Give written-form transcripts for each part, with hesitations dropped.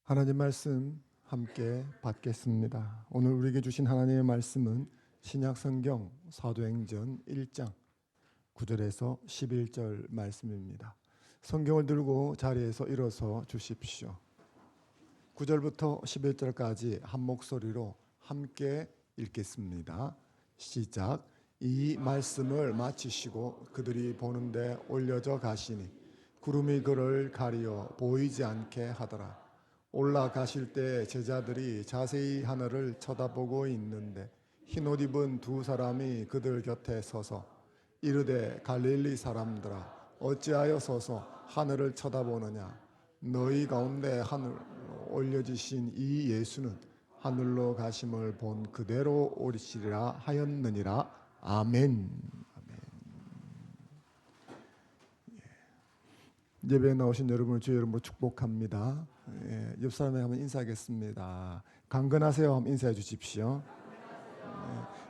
하나님 말씀 함께 받겠습니다. 오늘 우리에게 주신 하나님의 말씀은 신약성경 사도행전 1장 9절에서 11절 말씀입니다. 성경을 들고 자리에서 일어서 주십시오. 9절부터 11절까지 한 목소리로 함께 읽겠습니다. 시작. 이 말씀을 마치시고 그들이 보는데 올려져 가시니 구름이 그를 가리어 보이지 않게 하더라. 올라가실 때 제자들이 자세히 하늘을 쳐다보고 있는데 흰옷 입은 두 사람이 그들 곁에 서서 이르되 갈릴리 사람들아 어찌하여 서서 하늘을 쳐다보느냐. 너희 가운데 하늘로 올려지신 이 예수는 하늘로 가심을 본 그대로 오리시리라 하였느니라. 아멘. 예배에 나오신 여러분을 주의 이름으로 축복합니다. 옆 사람에게 한번 인사하겠습니다. 강건하세요 한번 인사해 주십시오.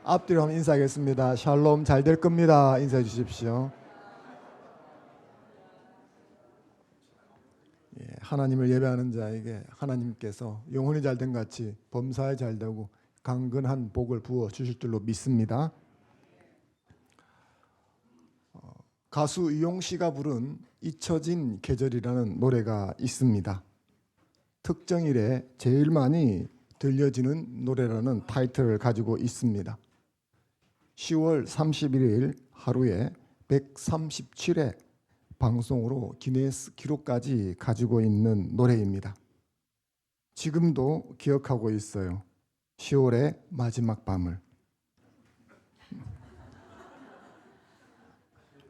앞뒤로 한번 인사하겠습니다. 샬롬 잘 될 겁니다. 인사해 주십시오. 하나님을 예배하는 자에게 하나님께서 영혼이 잘된 같이 범사에 잘되고 강건한 복을 부어 주실 줄로 믿습니다. 가수 이용 씨가 부른 잊혀진 계절이라는 노래가 있습니다. 특정일에 제일 많이 들려지는 노래라는 타이틀을 가지고 있습니다. 10월 31일 하루에 137회 방송으로 기네스 기록까지 가지고 있는 노래입니다. 지금도 기억하고 있어요. 10월의 마지막 밤을.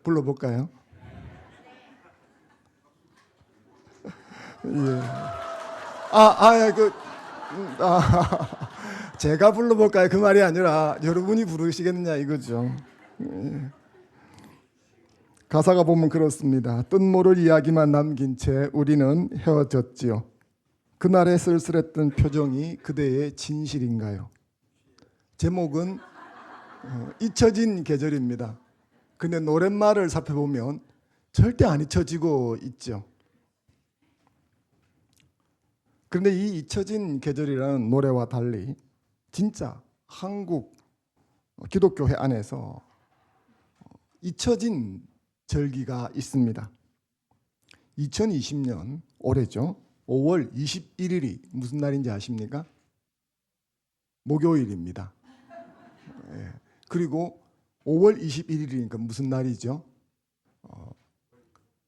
불러볼까요? 예. 제가 불러볼까요? 그 말이 아니라 여러분이 부르시겠느냐 이거죠. 예. 가사가 보면 그렇습니다. 뜻모를 이야기만 남긴 채 우리는 헤어졌지요. 그날의 쓸쓸했던 표정이 그대의 진실인가요? 제목은 잊혀진 계절입니다. 근데 노랫말을 살펴보면 절대 안 잊혀지고 있죠. 그런데 이 잊혀진 계절이라는 노래와 달리 진짜 한국 기독교회 안에서 잊혀진 절기가 있습니다. 2020년 올해죠. 5월 21일이 무슨 날인지 아십니까? 목요일입니다. 그리고 5월 21일이니까 무슨 날이죠?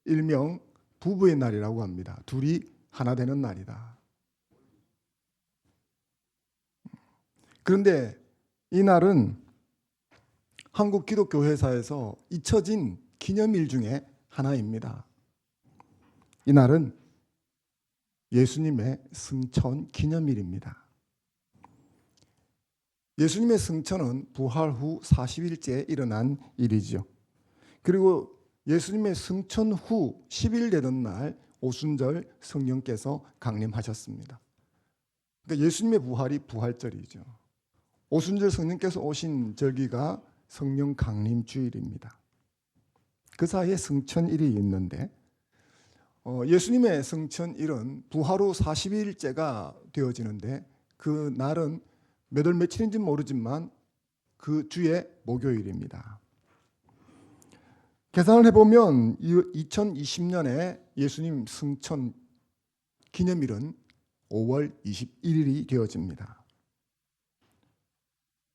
일명 부부의 날이라고 합니다. 둘이 하나 되는 날이다. 그런데 이 날은 한국 기독교회사에서 잊혀진 기념일 중에 하나입니다. 이 날은 예수님의 승천 기념일입니다. 예수님의 승천은 부활 후 40일째에 일어난 일이죠. 그리고 예수님의 승천 후 10일 되던 날 오순절 성령께서 강림하셨습니다. 그러니까 예수님의 부활이 부활절이죠. 오순절 성령께서 오신 절기가 성령 강림 주일입니다. 그 사이에 승천일이 있는데 예수님의 승천일은 부활 후 40일째가 되어지는데 그 날은 몇 월 며칠인지는 모르지만 그 주의 목요일입니다. 계산을 해보면 2020년에 예수님 승천 기념일은 5월 21일이 되어집니다.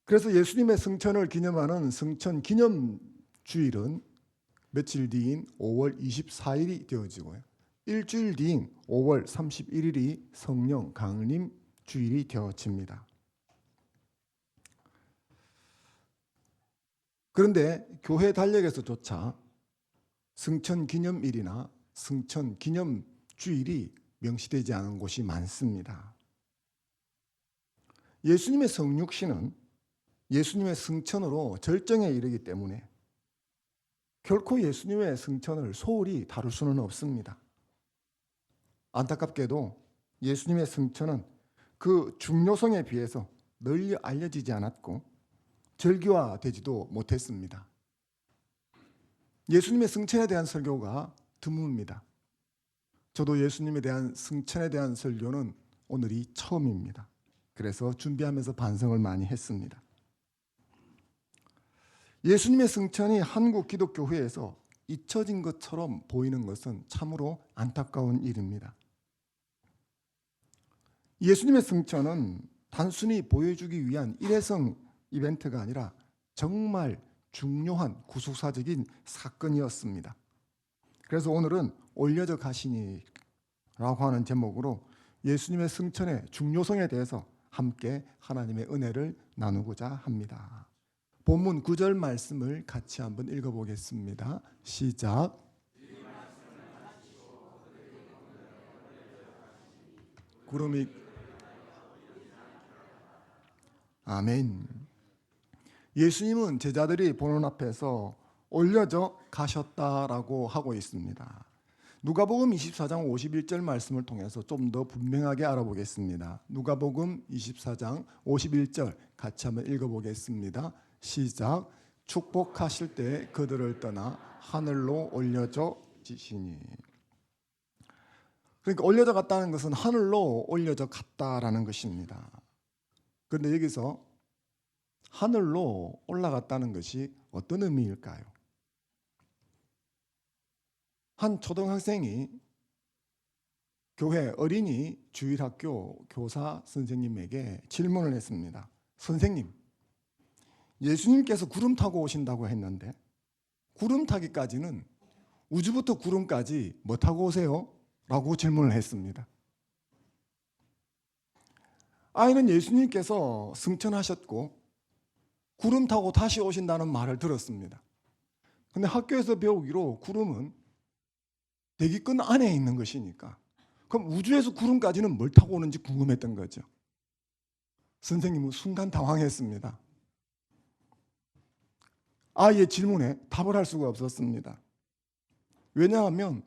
그래서 예수님의 승천을 기념하는 승천 기념 주일은 며칠 뒤인 5월 24일이 되어지고요. 일주일 뒤인 5월 31일이 성령 강림 주일이 되어집니다. 그런데 교회 달력에서조차 승천 기념일이나 승천 기념 주일이 명시되지 않은 곳이 많습니다. 예수님의 성육신은 예수님의 승천으로 절정에 이르기 때문에 결코 예수님의 승천을 소홀히 다룰 수는 없습니다. 안타깝게도 예수님의 승천은 그 중요성에 비해서 널리 알려지지 않았고 절기화되지도 못했습니다. 예수님의 승천에 대한 설교가 드뭅니다. 저도 예수님에 대한 승천에 대한 설교는 오늘이 처음입니다. 그래서 준비하면서 반성을 많이 했습니다. 예수님의 승천이 한국 기독교회에서 잊혀진 것처럼 보이는 것은 참으로 안타까운 일입니다. 예수님의 승천은 단순히 보여주기 위한 일회성 이벤트가 아니라 정말 중요한 구속사적인 사건이었습니다. 그래서 오늘은 올려져 가시니라고 하는 제목으로 예수님의 승천의 중요성에 대해서 함께 하나님의 은혜를 나누고자 합니다. 본문 9절 말씀을 같이 한번 읽어보겠습니다. 시작. 구름이 아멘. 예수님은 제자들이 보는 앞에서 올려져 가셨다라고 하고 있습니다. 누가복음 24장 51절 말씀을 통해서 좀 더 분명하게 알아보겠습니다. 누가복음 24장 51절 같이 한번 읽어보겠습니다. 시작. 축복하실 때 그들을 떠나 하늘로 올려져 지시니. 그러니까 올려져 갔다는 것은 하늘로 올려져 갔다라는 것입니다. 그런데 여기서 하늘로 올라갔다는 것이 어떤 의미일까요? 한 초등학생이 교회 어린이 주일학교 교사 선생님에게 질문을 했습니다. 선생님, 예수님께서 구름 타고 오신다고 했는데 구름 타기까지는 우주부터 구름까지 뭐 타고 오세요? 라고 질문을 했습니다. 아이는 예수님께서 승천하셨고 구름 타고 다시 오신다는 말을 들었습니다. 근데 학교에서 배우기로 구름은 대기권 안에 있는 것이니까 그럼 우주에서 구름까지는 뭘 타고 오는지 궁금했던 거죠. 선생님은 순간 당황했습니다. 아이의 질문에 답을 할 수가 없었습니다. 왜냐하면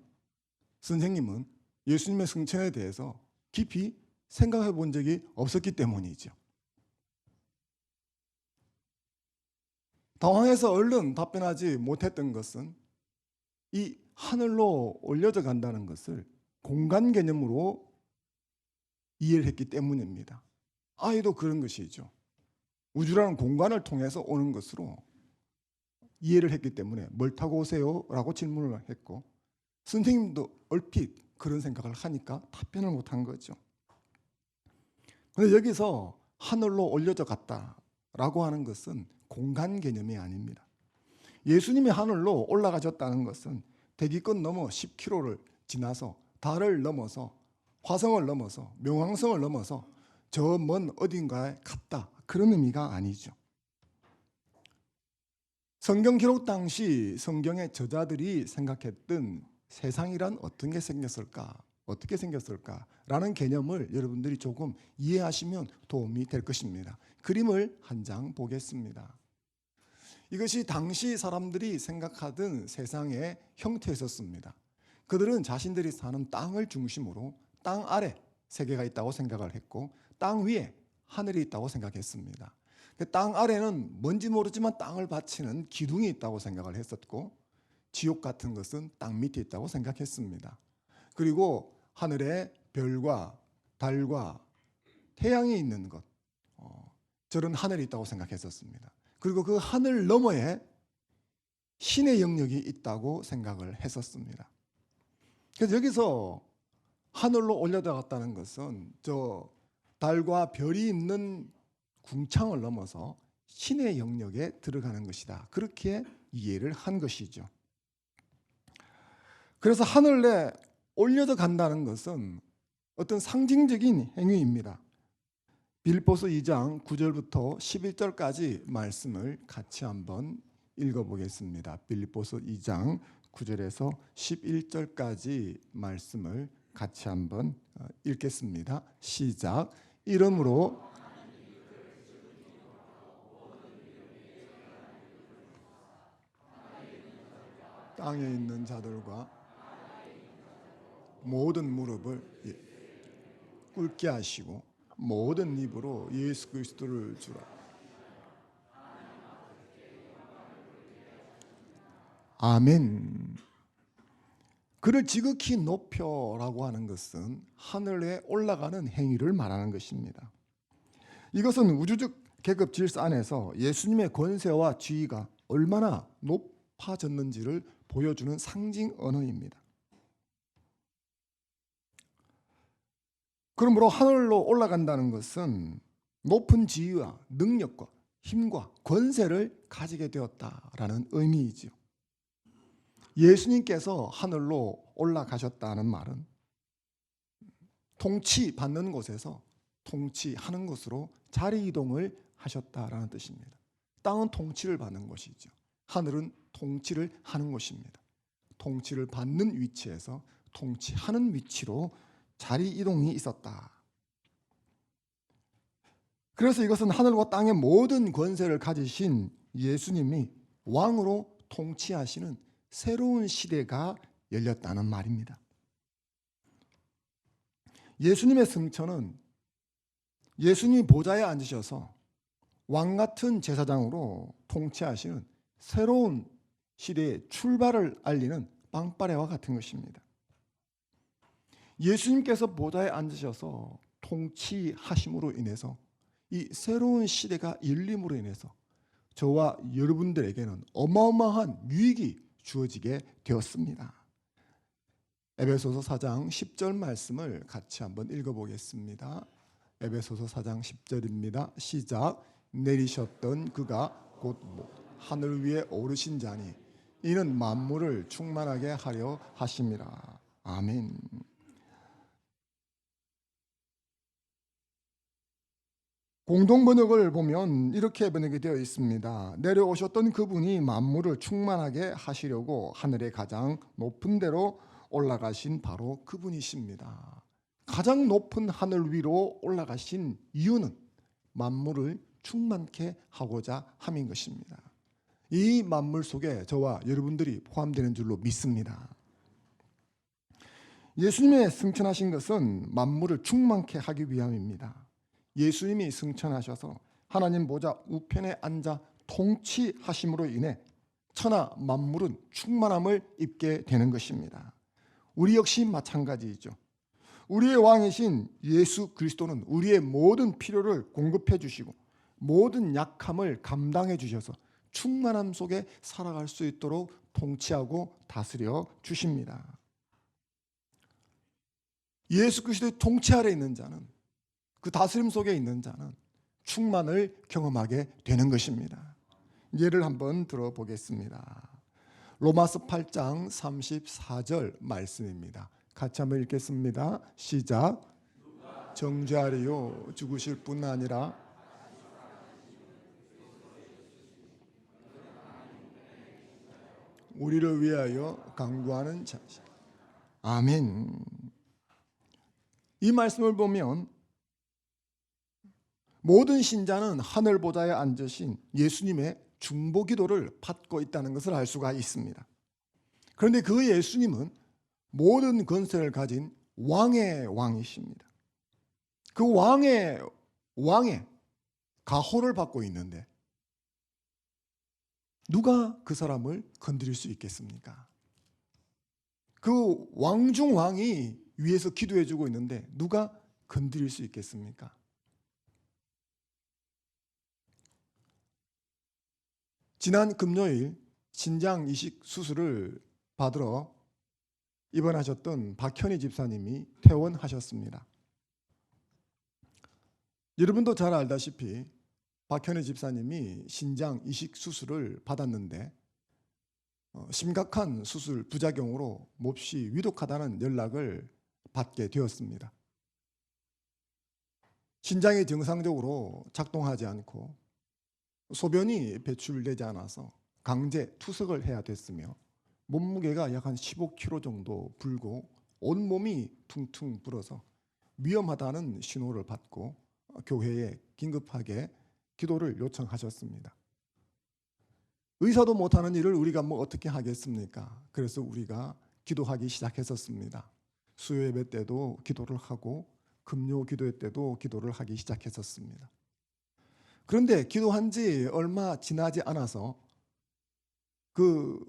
선생님은 예수님의 승천에 대해서 깊이 생각해 본 적이 없었기 때문이죠. 당황해서 얼른 답변하지 못했던 것은 이 하늘로 올려져 간다는 것을 공간 개념으로 이해를 했기 때문입니다. 아이도 그런 것이죠. 우주라는 공간을 통해서 오는 것으로 이해를 했기 때문에 뭘 타고 오세요? 라고 질문을 했고 선생님도 얼핏 그런 생각을 하니까 답변을 못한 거죠. 그런데 여기서 하늘로 올려져 갔다라고 하는 것은 공간 개념이 아닙니다. 예수님이 하늘로 올라가셨다는 것은 대기권 넘어 10km를 지나서 달을 넘어서 화성을 넘어서 명왕성을 넘어서 저 먼 어딘가에 갔다 그런 의미가 아니죠. 성경 기록 당시 성경의 저자들이 생각했던 세상이란 어떻게 생겼을까라는 개념을 여러분들이 조금 이해하시면 도움이 될 것입니다. 그림을 한 장 보겠습니다. 이것이 당시 사람들이 생각하던 세상의 형태였었습니다. 그들은 자신들이 사는 땅을 중심으로 땅 아래 세계가 있다고 생각을 했고 땅 위에 하늘이 있다고 생각했습니다. 땅 아래는 뭔지 모르지만 땅을 받치는 기둥이 있다고 생각을 했었고 지옥 같은 것은 땅 밑에 있다고 생각했습니다. 그리고 하늘에 별과 달과 태양이 있는 것, 저런 하늘이 있다고 생각했었습니다. 그리고 그 하늘 너머에 신의 영역이 있다고 생각을 했었습니다. 그래서 여기서 하늘로 올려다갔다는 것은 저 달과 별이 있는 궁창을 넘어서 신의 영역에 들어가는 것이다. 그렇게 이해를 한 것이죠. 그래서 하늘에 올려져 간다는 것은 어떤 상징적인 행위입니다. 빌립보서 2장 9절부터 11절까지 말씀을 같이 한번 읽어보겠습니다. 빌립보서 2장 9절에서 11절까지 말씀을 같이 한번 읽겠습니다. 시작. 이러므로 땅에 있는 자들과 모든 무릎을 꿇게 하시고 모든 입으로 예수 그리스도를 주라. 아멘. 그를 지극히 높여라고 하는 것은 하늘에 올라가는 행위를 말하는 것입니다. 이것은 우주적 계급 질서 안에서 예수님의 권세와 지위가 얼마나 높아졌는지를 보여주는 상징 언어입니다. 그러므로 하늘로 올라간다는 것은 높은 지위와 능력과 힘과 권세를 가지게 되었다라는 의미이지요. 예수님께서 하늘로 올라가셨다는 말은 통치받는 곳에서 통치하는 곳으로 자리 이동을 하셨다라는 뜻입니다. 땅은 통치를 받는 곳이죠. 하늘은 통치를 하는 곳입니다. 통치를 받는 위치에서 통치하는 위치로 자리 이동이 있었다. 그래서 이것은 하늘과 땅의 모든 권세를 가지신 예수님이 왕으로 통치하시는 새로운 시대가 열렸다는 말입니다. 예수님의 승천은 예수님이 보좌에 앉으셔서 왕 같은 제사장으로 통치하시는 새로운 시대의 출발을 알리는 빵빠레와 같은 것입니다. 예수님께서 보좌에 앉으셔서 통치하심으로 인해서 이 새로운 시대가 열림으로 인해서 저와 여러분들에게는 어마어마한 유익이 주어지게 되었습니다. 에베소서 4장 10절 말씀을 같이 한번 읽어보겠습니다. 에베소서 4장 10절입니다. 시작. 내리셨던 그가 곧 하늘 위에 오르신 자니 이는 만물을 충만하게 하려 하심이라. 아멘. 공동 번역을 보면 이렇게 번역이 되어 있습니다. 내려오셨던 그분이 만물을 충만하게 하시려고 하늘의 가장 높은 데로 올라가신 바로 그분이십니다. 가장 높은 하늘 위로 올라가신 이유는 만물을 충만케 하고자 함인 것입니다. 이 만물 속에 저와 여러분들이 포함되는 줄로 믿습니다. 예수님의 승천하신 것은 만물을 충만케 하기 위함입니다. 예수님이 승천하셔서 하나님 보좌 우편에 앉아 통치하심으로 인해 천하 만물은 충만함을 입게 되는 것입니다. 우리 역시 마찬가지이죠. 우리의 왕이신 예수 그리스도는 우리의 모든 필요를 공급해 주시고 모든 약함을 감당해 주셔서 충만함 속에 살아갈 수 있도록 통치하고 다스려 주십니다. 예수 그리스도의 통치 아래 있는 자는, 그 다스림 속에 있는 자는 충만을 경험하게 되는 것입니다. 예를 한번 들어보겠습니다. 로마서 8장 34절 말씀입니다. 같이 한번 읽겠습니다. 시작. 정죄하리요 죽으실 뿐 아니라 우리를 위하여 간구하는 자시. 아멘. 이 말씀을 보면 모든 신자는 하늘 보좌에 앉으신 예수님의 중보 기도를 받고 있다는 것을 알 수가 있습니다. 그런데 그 예수님은 모든 권세를 가진 왕의 왕이십니다. 그 왕의 가호를 받고 있는데 누가 그 사람을 건드릴 수 있겠습니까? 그 왕 중 왕이 위에서 기도해 주고 있는데 누가 건드릴 수 있겠습니까? 지난 금요일 신장 이식 수술을 받으러 입원하셨던 박현희 집사님이 퇴원하셨습니다. 여러분도 잘 알다시피 박현희 집사님이 신장 이식 수술을 받았는데 심각한 수술 부작용으로 몹시 위독하다는 연락을 받게 되었습니다. 신장이 정상적으로 작동하지 않고 소변이 배출되지 않아서 강제 투석을 해야 됐으며 몸무게가 약 한 15kg 정도 불고 온몸이 퉁퉁 불어서 위험하다는 신호를 받고 교회에 긴급하게 기도를 요청하셨습니다. 의사도 못하는 일을 우리가 뭐 어떻게 하겠습니까? 그래서 우리가 기도하기 시작했었습니다. 수요예배 때도 기도를 하고 금요 기도회 때도 기도를 하기 시작했었습니다. 그런데 기도한 지 얼마 지나지 않아서 그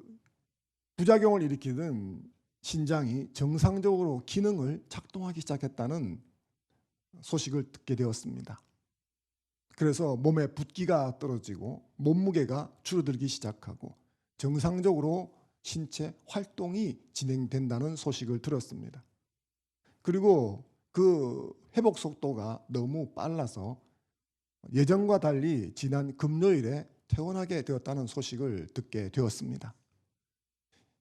부작용을 일으키는 신장이 정상적으로 기능을 작동하기 시작했다는 소식을 듣게 되었습니다. 그래서 몸에 붓기가 떨어지고 몸무게가 줄어들기 시작하고 정상적으로 신체 활동이 진행된다는 소식을 들었습니다. 그리고 그 회복 속도가 너무 빨라서 예전과 달리 지난 금요일에 퇴원하게 되었다는 소식을 듣게 되었습니다.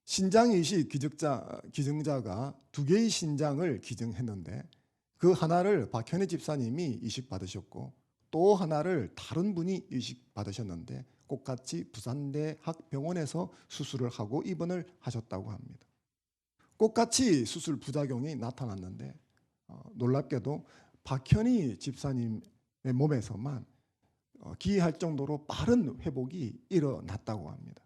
신장 이식 기증자가 2개의 신장을 기증했는데 그 하나를 박현희 집사님이 이식받으셨고 또 하나를 다른 분이 이식받으셨는데 똑같이 부산대학병원에서 수술을 하고 입원을 하셨다고 합니다. 똑같이 수술 부작용이 나타났는데 놀랍게도 박현희 집사님의 몸에서만 기이할 정도로 빠른 회복이 일어났다고 합니다.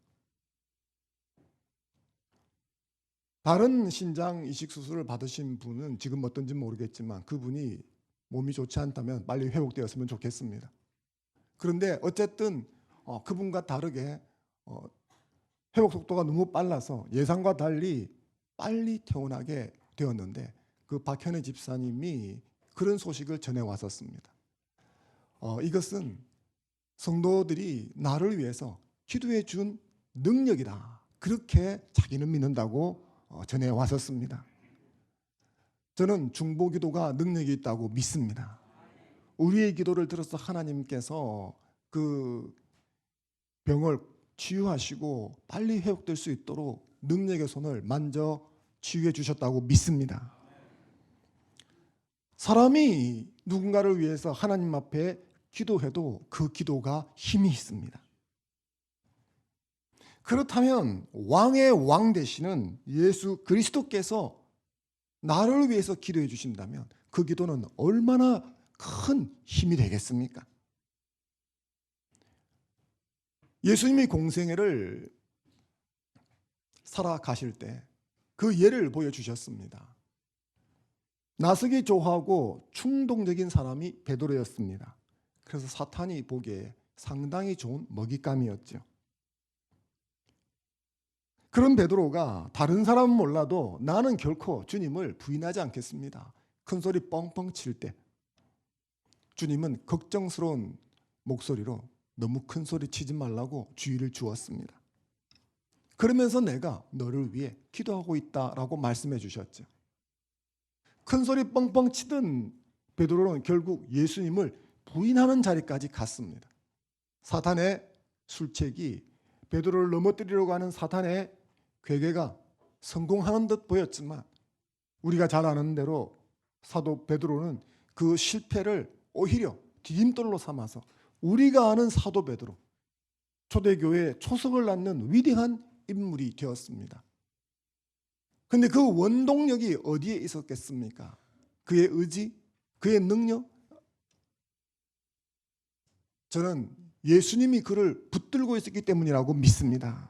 다른 신장 이식 수술을 받으신 분은 지금 어떤지 모르겠지만 그분이 몸이 좋지 않다면 빨리 회복되었으면 좋겠습니다. 그런데 어쨌든 그분과 다르게 회복 속도가 너무 빨라서 예상과 달리 빨리 퇴원하게 되었는데 그 박현희 집사님이 그런 소식을 전해왔었습니다. 이것은 성도들이 나를 위해서 기도해 준 능력이다. 그렇게 자기는 믿는다고 전해왔었습니다. 저는 중보기도가 능력이 있다고 믿습니다. 우리의 기도를 들어서 하나님께서 그 병을 치유하시고 빨리 회복될 수 있도록 능력의 손을 만져 치유해 주셨다고 믿습니다. 사람이 누군가를 위해서 하나님 앞에 기도해도 그 기도가 힘이 있습니다. 그렇다면 왕의 왕 되시는 예수 그리스도께서 나를 위해서 기도해 주신다면 그 기도는 얼마나 큰 힘이 되겠습니까? 예수님이 공생애를 살아가실 때 그 예를 보여주셨습니다. 나서기 좋아하고 충동적인 사람이 베드로였습니다. 그래서 사탄이 보기에 상당히 좋은 먹잇감이었죠. 그런 베드로가 다른 사람은 몰라도 나는 결코 주님을 부인하지 않겠습니다. 큰 소리 뻥뻥 칠 때 주님은 걱정스러운 목소리로 너무 큰 소리 치지 말라고 주의를 주었습니다. 그러면서 내가 너를 위해 기도하고 있다라고 말씀해 주셨죠. 큰 소리 뻥뻥 치던 베드로는 결국 예수님을 부인하는 자리까지 갔습니다. 사탄의 술책이 베드로를 넘어뜨리려고 하는 사탄의 괴계가 성공하는 듯 보였지만 우리가 잘 아는 대로 사도 베드로는 그 실패를 오히려 디딤돌로 삼아서 우리가 아는 사도 베드로, 초대교회의 초석을 낳는 위대한 인물이 되었습니다. 그런데 그 원동력이 어디에 있었겠습니까? 그의 의지, 그의 능력? 저는 예수님이 그를 붙들고 있었기 때문이라고 믿습니다.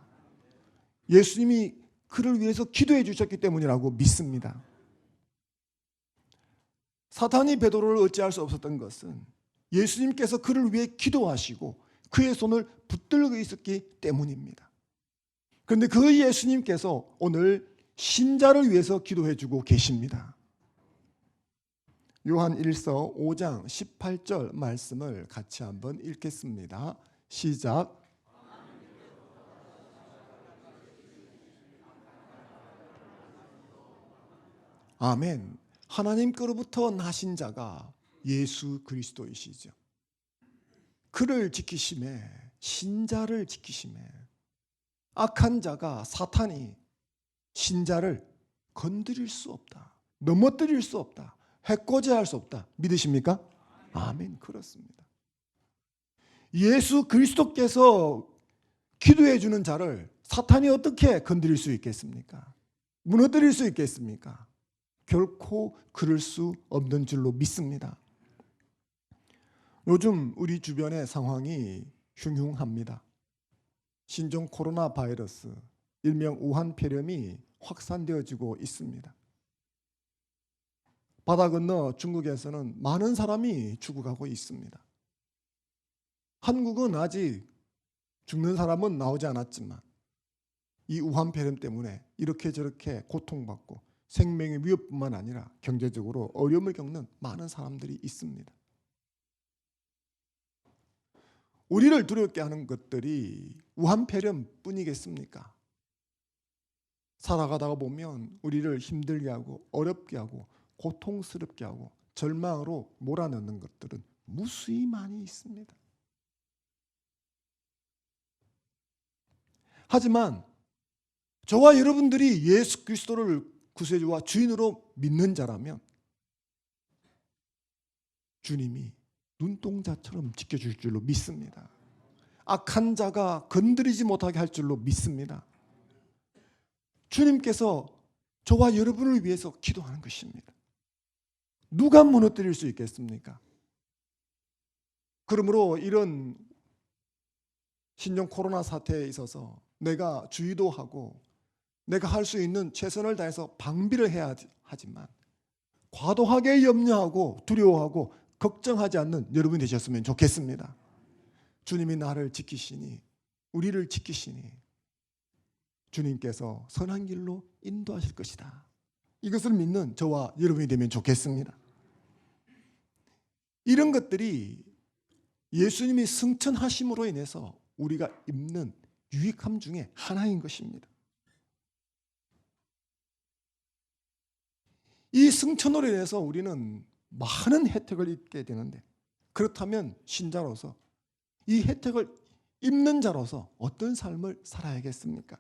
예수님이 그를 위해서 기도해 주셨기 때문이라고 믿습니다. 사탄이 베드로를 어찌할 수 없었던 것은 예수님께서 그를 위해 기도하시고 그의 손을 붙들고 있었기 때문입니다. 그런데 그 예수님께서 오늘 신자를 위해서 기도해 주고 계십니다. 요한 1서 5장 18절 말씀을 같이 한번 읽겠습니다. 시작. 아멘. 하나님께로부터 나신 자가 예수 그리스도이시죠. 그를 지키심에, 신자를 지키심에 악한 자가 사탄이 신자를 건드릴 수 없다, 넘어뜨릴 수 없다, 해코지할 수 없다. 믿으십니까? 아멘. 그렇습니다. 예수 그리스도께서 기도해 주는 자를 사탄이 어떻게 건드릴 수 있겠습니까? 무너뜨릴 수 있겠습니까? 결코 그럴 수 없는 줄로 믿습니다. 요즘 우리 주변의 상황이 흉흉합니다. 신종 코로나 바이러스, 일명 우한폐렴이 확산되어지고 있습니다. 바다 건너 중국에서는 많은 사람이 죽어가고 있습니다. 한국은 아직 죽는 사람은 나오지 않았지만 이 우한폐렴 때문에 이렇게 저렇게 고통받고 생명의 위협뿐만 아니라 경제적으로 어려움을 겪는 많은 사람들이 있습니다. 우리를 두렵게 하는 것들이 우한폐렴뿐이겠습니까? 살아가다가 보면 우리를 힘들게 하고 어렵게 하고 고통스럽게 하고 절망으로 몰아넣는 것들은 무수히 많이 있습니다. 하지만 저와 여러분들이 예수 그리스도를 구세주와 주인으로 믿는 자라면 주님이 눈동자처럼 지켜줄 줄로 믿습니다. 악한 자가 건드리지 못하게 할 줄로 믿습니다. 주님께서 저와 여러분을 위해서 기도하는 것입니다. 누가 무너뜨릴 수 있겠습니까? 그러므로 이런 신종 코로나 사태에 있어서 내가 주의도하고 내가 할 수 있는 최선을 다해서 방비를 해야 하지만 과도하게 염려하고 두려워하고 걱정하지 않는 여러분이 되셨으면 좋겠습니다. 주님이 나를 지키시니 우리를 지키시니 주님께서 선한 길로 인도하실 것이다. 이것을 믿는 저와 여러분이 되면 좋겠습니다. 이런 것들이 예수님이 승천하심으로 인해서 우리가 입는 유익함 중에 하나인 것입니다. 이 승천으로 인해서 우리는 많은 혜택을 입게 되는데 그렇다면 신자로서 이 혜택을 입는 자로서 어떤 삶을 살아야겠습니까?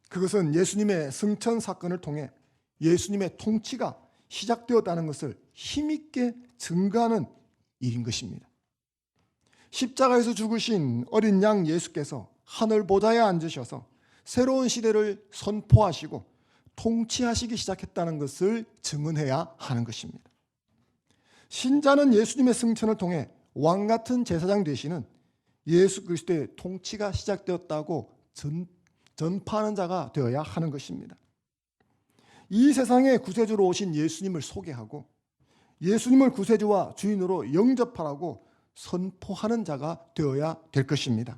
그것은 예수님의 승천 사건을 통해 예수님의 통치가 시작되었다는 것을 힘있게 증거하는 일인 것입니다. 십자가에서 죽으신 어린 양 예수께서 하늘 보좌에 앉으셔서 새로운 시대를 선포하시고 통치하시기 시작했다는 것을 증언해야 하는 것입니다. 신자는 예수님의 승천을 통해 왕 같은 제사장 되시는 예수 그리스도의 통치가 시작되었다고 전파하는 자가 되어야 하는 것입니다. 이 세상에 구세주로 오신 예수님을 소개하고 예수님을 구세주와 주인으로 영접하라고 선포하는 자가 되어야 될 것입니다.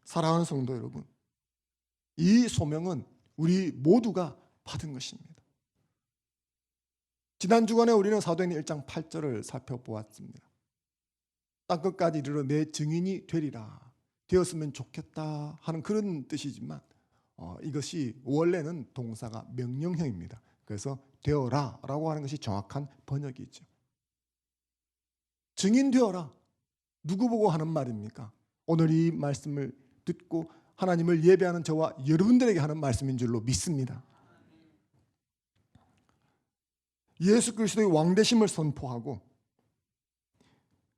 사랑하는 성도 여러분, 이 소명은 우리 모두가 받은 것입니다. 지난 주간에 우리는 사도행전 1장 8절을 살펴보았습니다. 땅끝까지 이르러 내 증인이 되리라, 되었으면 좋겠다 하는 그런 뜻이지만 이것이 원래는 동사가 명령형입니다. 그래서 되어라 라고 하는 것이 정확한 번역이죠. 증인 되어라, 누구 보고 하는 말입니까? 오늘 이 말씀을 듣고 하나님을 예배하는 저와 여러분들에게 하는 말씀인 줄로 믿습니다. 예수 그리스도의 왕되심을 선포하고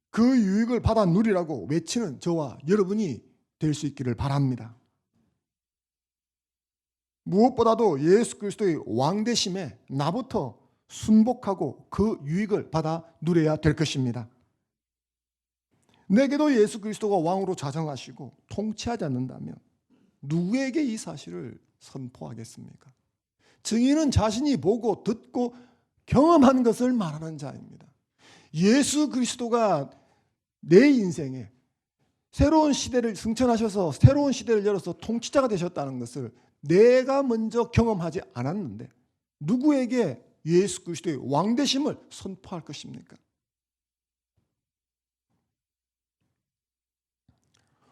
그 유익을 받아 누리라고 외치는 저와 여러분이 될 수 있기를 바랍니다. 무엇보다도 예수 그리스도의 왕되심에 나부터 순복하고 그 유익을 받아 누려야 될 것입니다. 내게도 예수 그리스도가 왕으로 자정하시고 통치하지 않는다면 누구에게 이 사실을 선포하겠습니까? 증인은 자신이 보고 듣고 경험한 것을 말하는 자입니다. 예수 그리스도가 내 인생에 새로운 시대를 승천하셔서 새로운 시대를 열어서 통치자가 되셨다는 것을 내가 먼저 경험하지 않았는데 누구에게 예수 그리스도의 왕되심을 선포할 것입니까?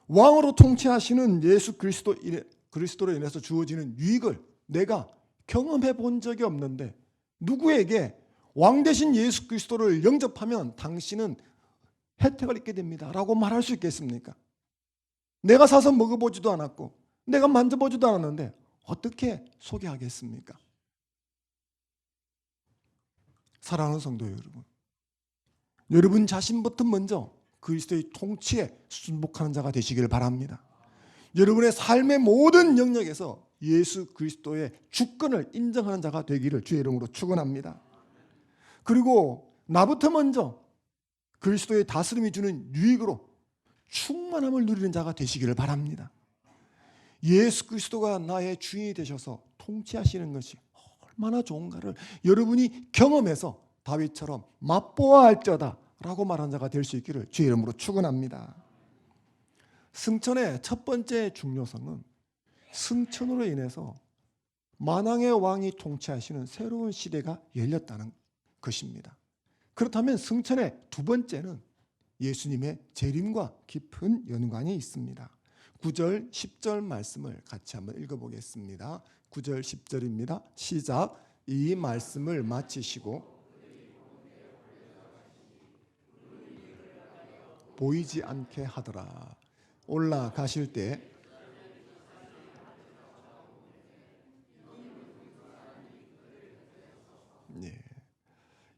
왕으로 통치하시는 예수 그리스도로 인해서 주어지는 유익을 내가 경험해 본 적이 없는데 누구에게 왕 되신 예수 그리스도를 영접하면 당신은 혜택을 입게 됩니다 라고 말할 수 있겠습니까? 내가 사서 먹어보지도 않았고 내가 만져보지도 않았는데 어떻게 소개하겠습니까? 사랑하는 성도 여러분, 여러분 자신부터 먼저 그리스도의 통치에 순복하는 자가 되시길 바랍니다. 여러분의 삶의 모든 영역에서 예수 그리스도의 주권을 인정하는 자가 되기를 주의 이름으로 축원합니다. 그리고 나부터 먼저 그리스도의 다스림이 주는 유익으로 충만함을 누리는 자가 되시기를 바랍니다. 예수 그리스도가 나의 주인이 되셔서 통치하시는 것이 얼마나 좋은가를 여러분이 경험해서 다윗처럼 맛보아 알쩌다 라고 말한 자가 될 수 있기를 주의 이름으로 축원합니다. 승천의 첫 번째 중요성은 승천으로 인해서 만왕의 왕이 통치하시는 새로운 시대가 열렸다는 것입니다. 그렇다면 승천의 두 번째는 예수님의 재림과 깊은 연관이 있습니다. 9절, 10절 말씀을 같이 한번 읽어보겠습니다. 9절, 10절입니다. 시작. 이 말씀을 마치시고 보이지 않게 하더라. 올라가실 때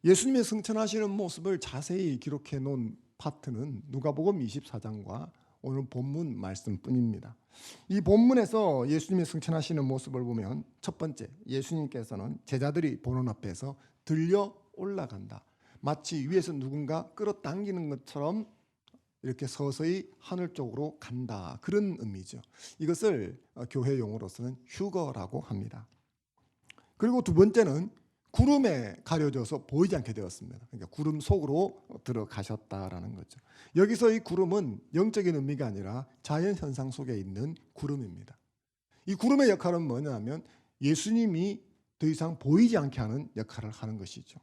예수님의 승천하시는 모습을 자세히 기록해 놓은 파트는 누가복음 24장과 오늘 본문 말씀뿐입니다. 이 본문에서 예수님의 승천하시는 모습을 보면 첫 번째, 예수님께서는 제자들이 보는 앞에서 들려 올라간다. 마치 위에서 누군가 끌어당기는 것처럼 이렇게 서서히 하늘 쪽으로 간다. 그런 의미죠. 이것을 교회 용어로서는 휴거라고 합니다. 그리고 두 번째는 구름에 가려져서 보이지 않게 되었습니다. 그러니까 구름 속으로 들어가셨다라는 거죠. 여기서 이 구름은 영적인 의미가 아니라 자연 현상 속에 있는 구름입니다. 이 구름의 역할은 뭐냐면 예수님이 더 이상 보이지 않게 하는 역할을 하는 것이죠.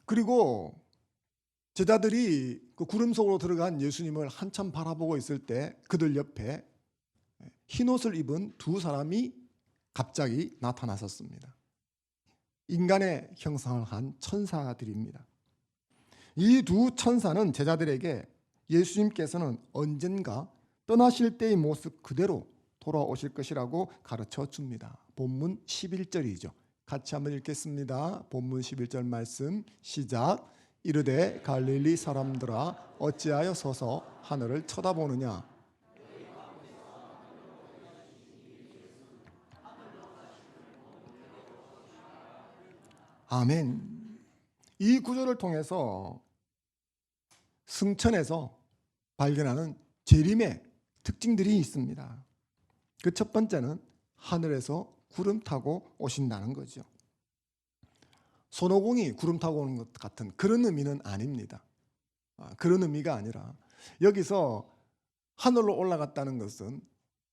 그리고 제자들이 그 구름 속으로 들어간 예수님을 한참 바라보고 있을 때 그들 옆에 흰옷을 입은 두 사람이 갑자기 나타나셨습니다. 인간의 형상을 한 천사들입니다. 이 두 천사는 제자들에게 예수님께서는 언젠가 떠나실 때의 모습 그대로 돌아오실 것이라고 가르쳐 줍니다. 본문 11절이죠. 같이 한번 읽겠습니다. 본문 11절 말씀 시작. 이르되 갈릴리 사람들아 어찌하여 서서 하늘을 쳐다보느냐. 아멘. 이 구절을 통해서 승천에서 발견하는 재림의 특징들이 있습니다. 그 첫 번째는 하늘에서 구름 타고 오신다는 거죠. 손오공이 구름 타고 오는 것 같은 그런 의미는 아닙니다. 그런 의미가 아니라 여기서 하늘로 올라갔다는 것은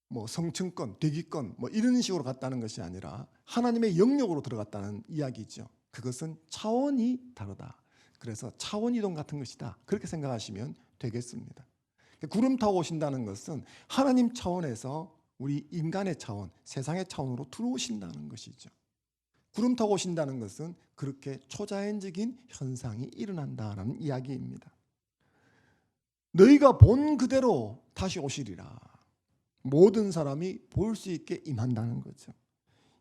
뭐 성층권, 대기권 뭐 이런 식으로 갔다는 것이 아니라 하나님의 영역으로 들어갔다는 이야기죠. 그것은 차원이 다르다. 그래서 차원 이동 같은 것이다. 그렇게 생각하시면 되겠습니다. 구름 타고 오신다는 것은 하나님 차원에서 우리 인간의 차원, 세상의 차원으로 들어오신다는 것이죠. 구름 타고 오신다는 것은 그렇게 초자연적인 현상이 일어난다는 이야기입니다. 너희가 본 그대로 다시 오시리라. 모든 사람이 볼 수 있게 임한다는 거죠.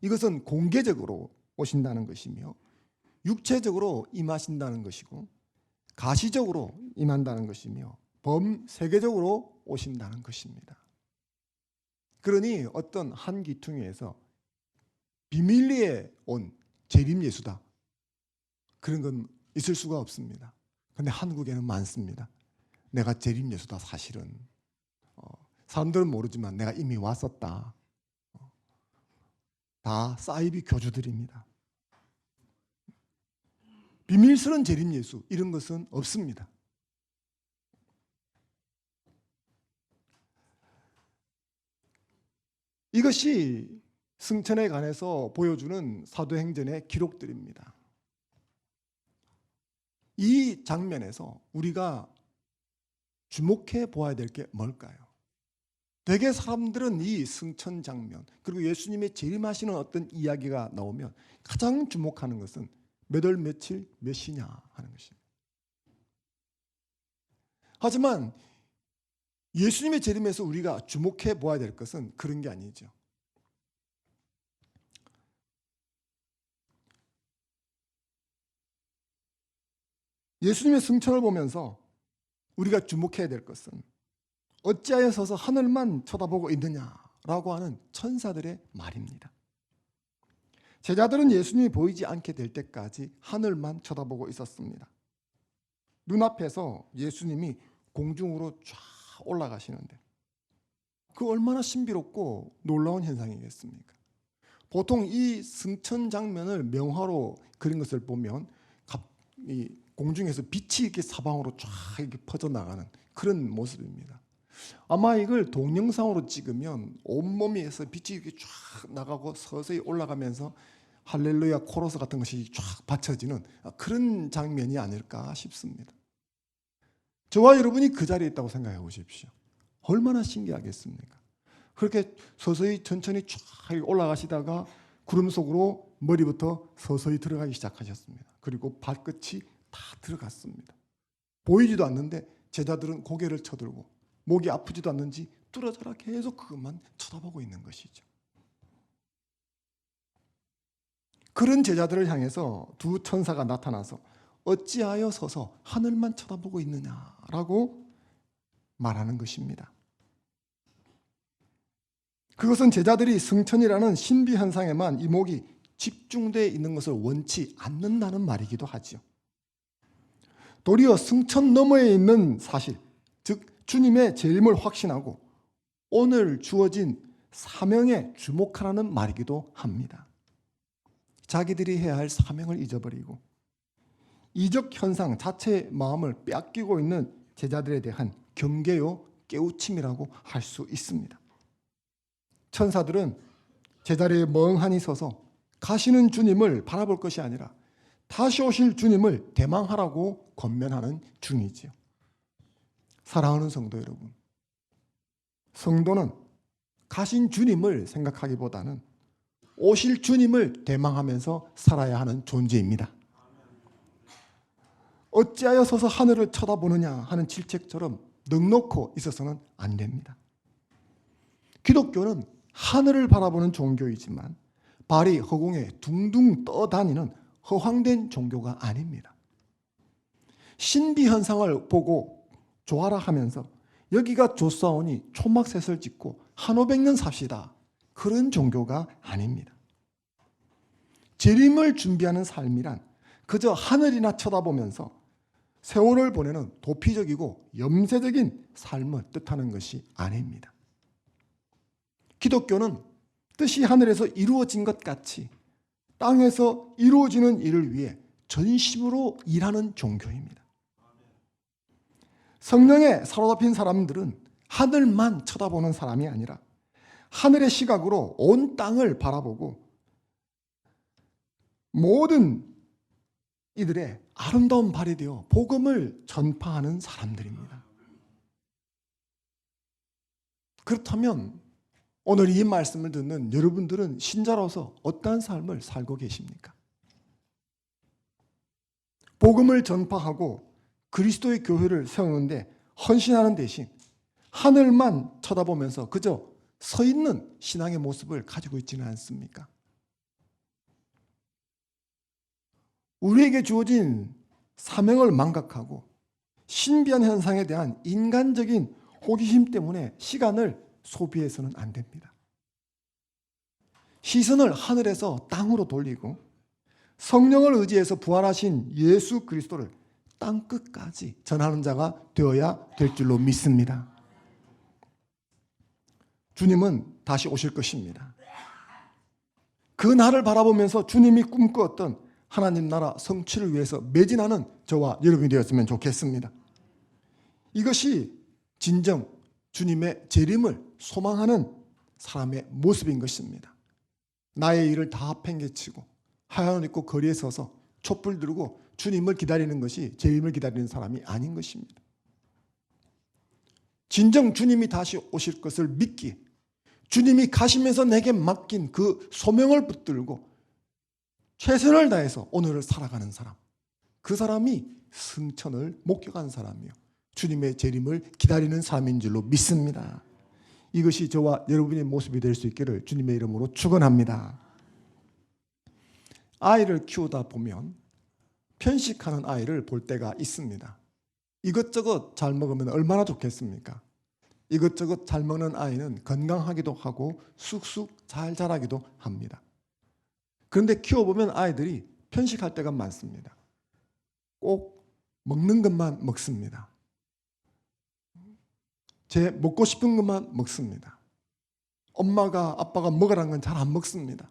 이것은 공개적으로 오신다는 것이며 육체적으로 임하신다는 것이고 가시적으로 임한다는 것이며 범세계적으로 오신다는 것입니다. 그러니 어떤 한 기퉁이에서 비밀리에 온 재림 예수다. 그런 건 있을 수가 없습니다. 그런데 한국에는 많습니다. 내가 재림 예수다 사실은. 사람들은 모르지만 내가 이미 왔었다. 다 사이비 교주들입니다. 비밀스러운 재림 예수 이런 것은 없습니다. 이것이 승천에 관해서 보여주는 사도행전의 기록들입니다. 이 장면에서 우리가 주목해 보아야 될 게 뭘까요? 대개 사람들은 이 승천 장면 그리고 예수님의 재림하시는 어떤 이야기가 나오면 가장 주목하는 것은 몇 월 며칠 몇 시냐 하는 것입니다. 하지만 예수님의 재림에서 우리가 주목해 보아야 될 것은 그런 게 아니죠. 예수님의 승천을 보면서 우리가 주목해야 될 것은 어찌하여 서서 하늘만 쳐다보고 있느냐라고 하는 천사들의 말입니다. 제자들은 예수님이 보이지 않게 될 때까지 하늘만 쳐다보고 있었습니다. 눈앞에서 예수님이 공중으로 쫙 올라가시는데 그 얼마나 신비롭고 놀라운 현상이겠습니까? 보통 이 승천 장면을 명화로 그린 것을 보면 이 공중에서 빛이 이렇게 사방으로 쫙 이렇게 퍼져나가는 그런 모습입니다. 아마 이걸 동영상으로 찍으면 온몸에서 빛이 이렇게 쫙 나가고 서서히 올라가면서 할렐루야 코러스 같은 것이 쫙 받쳐지는 그런 장면이 아닐까 싶습니다. 저와 여러분이 그 자리에 있다고 생각해 보십시오. 얼마나 신기하겠습니까? 그렇게 서서히 천천히 쫙 올라가시다가 구름 속으로 머리부터 서서히 들어가기 시작하셨습니다. 그리고 발끝이 다 들어갔습니다. 보이지도 않는데 제자들은 고개를 쳐들고 목이 아프지도 않는지 뚫어져라 계속 그것만 쳐다보고 있는 것이죠. 그런 제자들을 향해서 두 천사가 나타나서 어찌하여 서서 하늘만 쳐다보고 있느냐라고 말하는 것입니다. 그것은 제자들이 승천이라는 신비 현상에만 이목이 집중되어 있는 것을 원치 않는다는 말이기도 하죠. 도리어 승천 너머에 있는 사실, 즉 주님의 재림을 확신하고 오늘 주어진 사명에 주목하라는 말이기도 합니다. 자기들이 해야 할 사명을 잊어버리고 이적 현상 자체의 마음을 빼앗기고 있는 제자들에 대한 경계요 깨우침이라고 할 수 있습니다. 천사들은 제자리에 멍하니 서서 가시는 주님을 바라볼 것이 아니라 다시 오실 주님을 대망하라고 권면하는 중이지요. 사랑하는 성도 여러분, 성도는 가신 주님을 생각하기보다는 오실 주님을 대망하면서 살아야 하는 존재입니다. 어찌하여 서서 하늘을 쳐다보느냐 하는 질책처럼 넉넉히 있어서는 안 됩니다. 기독교는 하늘을 바라보는 종교이지만 발이 허공에 둥둥 떠다니는 허황된 종교가 아닙니다. 신비 현상을 보고 좋아라 하면서 여기가 좋사오니 초막셋을 짓고 한 500년 삽시다. 그런 종교가 아닙니다. 재림을 준비하는 삶이란 그저 하늘이나 쳐다보면서 세월을 보내는 도피적이고 염세적인 삶을 뜻하는 것이 아닙니다. 기독교는 뜻이 하늘에서 이루어진 것 같이 땅에서 이루어지는 일을 위해 전심으로 일하는 종교입니다. 성령에 사로잡힌 사람들은 하늘만 쳐다보는 사람이 아니라 하늘의 시각으로 온 땅을 바라보고 모든 이들의 아름다운 발이 되어 복음을 전파하는 사람들입니다. 그렇다면 오늘 이 말씀을 듣는 여러분들은 신자로서 어떠한 삶을 살고 계십니까? 복음을 전파하고 그리스도의 교회를 세우는데 헌신하는 대신 하늘만 쳐다보면서 그저 서 있는 신앙의 모습을 가지고 있지는 않습니까? 우리에게 주어진 사명을 망각하고 신비한 현상에 대한 인간적인 호기심 때문에 시간을 소비해서는 안 됩니다. 시선을 하늘에서 땅으로 돌리고 성령을 의지해서 부활하신 예수 그리스도를 땅 끝까지 전하는 자가 되어야 될 줄로 믿습니다. 주님은 다시 오실 것입니다. 그 날을 바라보면서 주님이 꿈꾸었던 하나님 나라 성취를 위해서 매진하는 저와 여러분이 되었으면 좋겠습니다. 이것이 진정 주님의 재림을 소망하는 사람의 모습인 것입니다. 나의 일을 다 팽개치고 하얀 옷 입고 거리에 서서 촛불 들고 주님을 기다리는 것이 재림을 기다리는 사람이 아닌 것입니다. 진정 주님이 다시 오실 것을 믿기, 주님이 가시면서 내게 맡긴 그 소명을 붙들고 최선을 다해서 오늘을 살아가는 사람, 그 사람이 승천을 목격한 사람이요 주님의 재림을 기다리는 사람인 줄로 믿습니다. 이것이 저와 여러분의 모습이 될 수 있기를 주님의 이름으로 축원합니다. 아이를 키우다 보면 편식하는 아이를 볼 때가 있습니다. 이것저것 잘 먹으면 얼마나 좋겠습니까? 이것저것 잘 먹는 아이는 건강하기도 하고 쑥쑥 잘 자라기도 합니다. 그런데 키워보면 아이들이 편식할 때가 많습니다. 꼭 먹는 것만 먹습니다. 제 먹고 싶은 것만 먹습니다. 엄마가 아빠가 먹으라는 건 잘 안 먹습니다.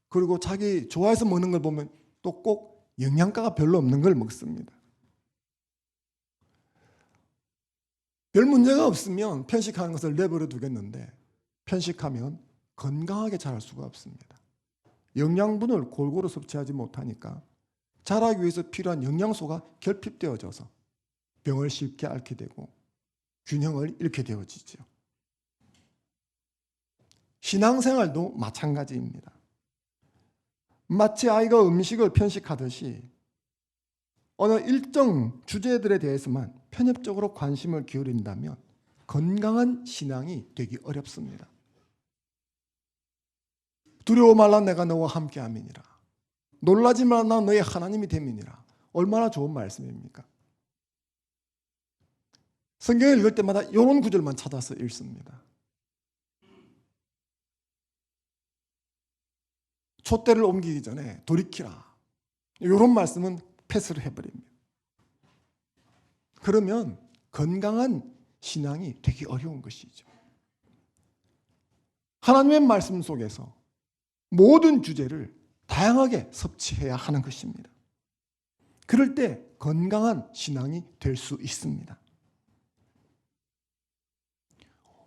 그리고 자기 좋아해서 먹는 걸 보면 또 꼭 영양가가 별로 없는 걸 먹습니다. 별 문제가 없으면 편식하는 것을 내버려 두겠는데 편식하면 건강하게 자랄 수가 없습니다. 영양분을 골고루 섭취하지 못하니까 자라기 위해서 필요한 영양소가 결핍되어져서 병을 쉽게 앓게 되고 균형을 잃게 되어지죠. 신앙생활도 마찬가지입니다. 마치 아이가 음식을 편식하듯이 어느 일정 주제들에 대해서만 편협적으로 관심을 기울인다면 건강한 신앙이 되기 어렵습니다. 두려워 말라 내가 너와 함께함이니라. 놀라지 말라 나 너의 하나님이 됨이니라. 얼마나 좋은 말씀입니까? 성경을 읽을 때마다 이런 구절만 찾아서 읽습니다. 촛대를 옮기기 전에 돌이키라. 이런 말씀은 패스를 해버립니다. 그러면 건강한 신앙이 되기 어려운 것이죠. 하나님의 말씀 속에서 모든 주제를 다양하게 섭취해야 하는 것입니다. 그럴 때 건강한 신앙이 될 수 있습니다.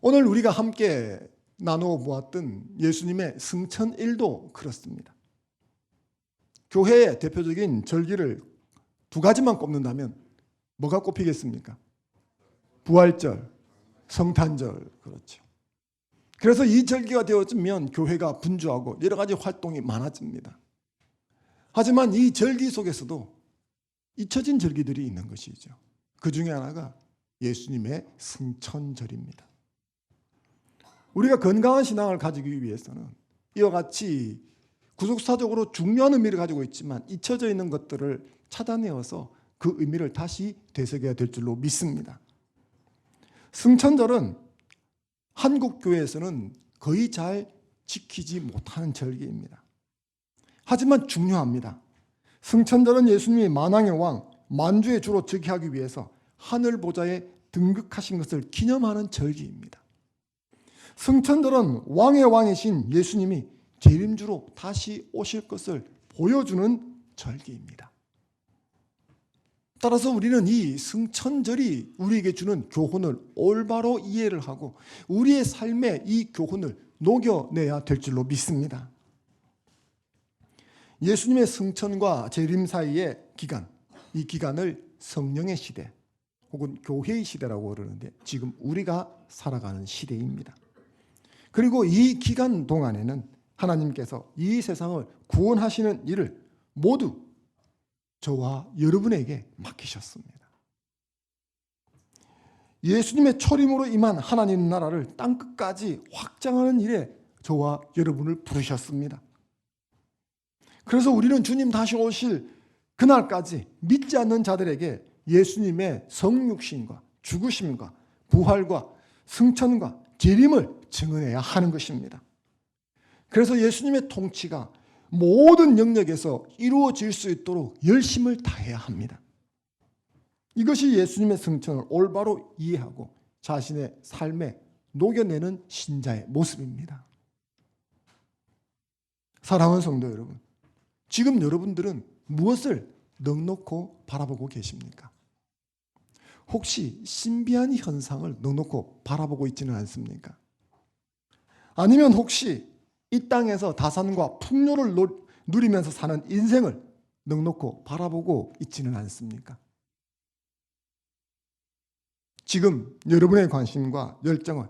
오늘 우리가 함께 나누어 보았던 예수님의 승천일도 그렇습니다. 교회의 대표적인 절기를 두 가지만 꼽는다면 뭐가 꼽히겠습니까? 부활절, 성탄절, 그렇죠. 그래서 이 절기가 되어지면 교회가 분주하고 여러 가지 활동이 많아집니다. 하지만 이 절기 속에서도 잊혀진 절기들이 있는 것이죠. 그 중에 하나가 예수님의 승천절입니다. 우리가 건강한 신앙을 가지기 위해서는 이와 같이 구속사적으로 중요한 의미를 가지고 있지만 잊혀져 있는 것들을 찾아내어서 그 의미를 다시 되새겨야 될 줄로 믿습니다. 승천절은 한국 교회에서는 거의 잘 지키지 못하는 절기입니다. 하지만 중요합니다. 승천절은 예수님이 만왕의 왕, 만주의 주로 즉위하기 위해서 하늘 보좌에 등극하신 것을 기념하는 절기입니다. 승천절은 왕의 왕이신 예수님이 재림주로 다시 오실 것을 보여주는 절기입니다. 따라서 우리는 이 승천절이 우리에게 주는 교훈을 올바로 이해를 하고 우리의 삶에 이 교훈을 녹여내야 될 줄로 믿습니다. 예수님의 승천과 재림 사이의 기간, 이 기간을 성령의 시대 혹은 교회의 시대라고 그러는데 지금 우리가 살아가는 시대입니다. 그리고 이 기간 동안에는 하나님께서 이 세상을 구원하시는 일을 모두 저와 여러분에게 맡기셨습니다. 예수님의 초림으로 임한 하나님 나라를 땅끝까지 확장하는 일에 저와 여러분을 부르셨습니다. 그래서 우리는 주님 다시 오실 그날까지 믿지 않는 자들에게 예수님의 성육신과 죽으심과 부활과 승천과 재림을 증언해야 하는 것입니다. 그래서 예수님의 통치가 모든 영역에서 이루어질 수 있도록 열심을 다해야 합니다. 이것이 예수님의 승천을 올바로 이해하고 자신의 삶에 녹여내는 신자의 모습입니다. 사랑하는 성도 여러분, 지금 여러분들은 무엇을 넉넉히 바라보고 계십니까? 혹시 신비한 현상을 넉넉히 바라보고 있지는 않습니까? 아니면 혹시 이 땅에서 다산과 풍요를 누리면서 사는 인생을 넉넉히 바라보고 있지는 않습니까? 지금 여러분의 관심과 열정을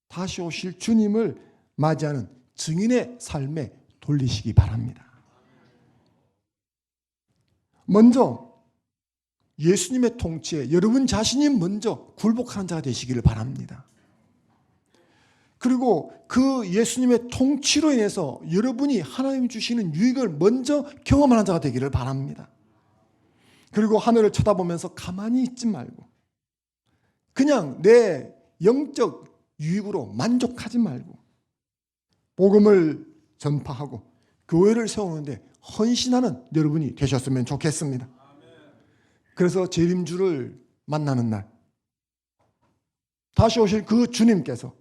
다시 오실 주님을 맞이하는 증인의 삶에 돌리시기 바랍니다. 먼저 예수님의 통치에 여러분 자신이 먼저 굴복하는 자가 되시기를 바랍니다. 그리고 그 예수님의 통치로 인해서 여러분이 하나님 주시는 유익을 먼저 경험하는 자가 되기를 바랍니다. 그리고 하늘을 쳐다보면서 가만히 있지 말고 그냥 내 영적 유익으로 만족하지 말고 복음을 전파하고 교회를 세우는데 헌신하는 여러분이 되셨으면 좋겠습니다. 그래서 재림주를 만나는 날 다시 오실 그 주님께서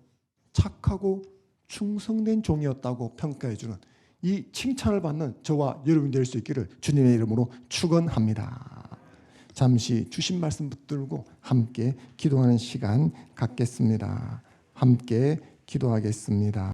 착하고 충성된 종이었다고 평가해주는 이 칭찬을 받는 저와 여러분이 될 수 있기를 주님의 이름으로 축원합니다. 잠시 주신 말씀 붙들고 함께 기도하는 시간 갖겠습니다. 함께 기도하겠습니다.